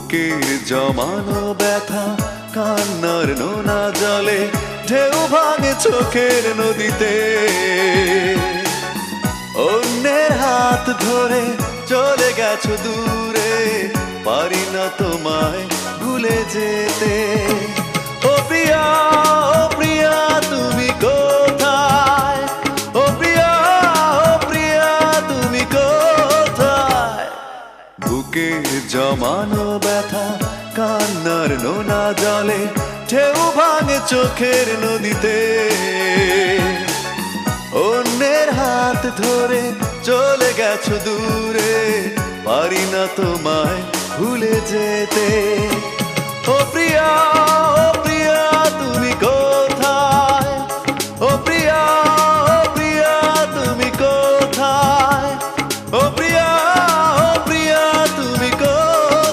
বুকের জমানো ব্যথা কান্নার নোনা জলে ঢেউ ভাঙে চোখের নদীতে। অন্যের হাত ধরে চলে গেছো দূরে, পারি না তোমায় ভুলে যেতে। ও প্রিয়া, ও প্রিয়া তুমি কোথায়? ও প্রিয়া, ও প্রিয়া তুমি কোথায়? বুকের জমানো ব্যথা কান্নার নোনা জলে ঢেউ ভাঙে চোখের নদীতে। অন্যের হাত ধরে চলে গেছো দূরে, পারি না তোমায় ভুলে যেতে। ও প্রিয়া,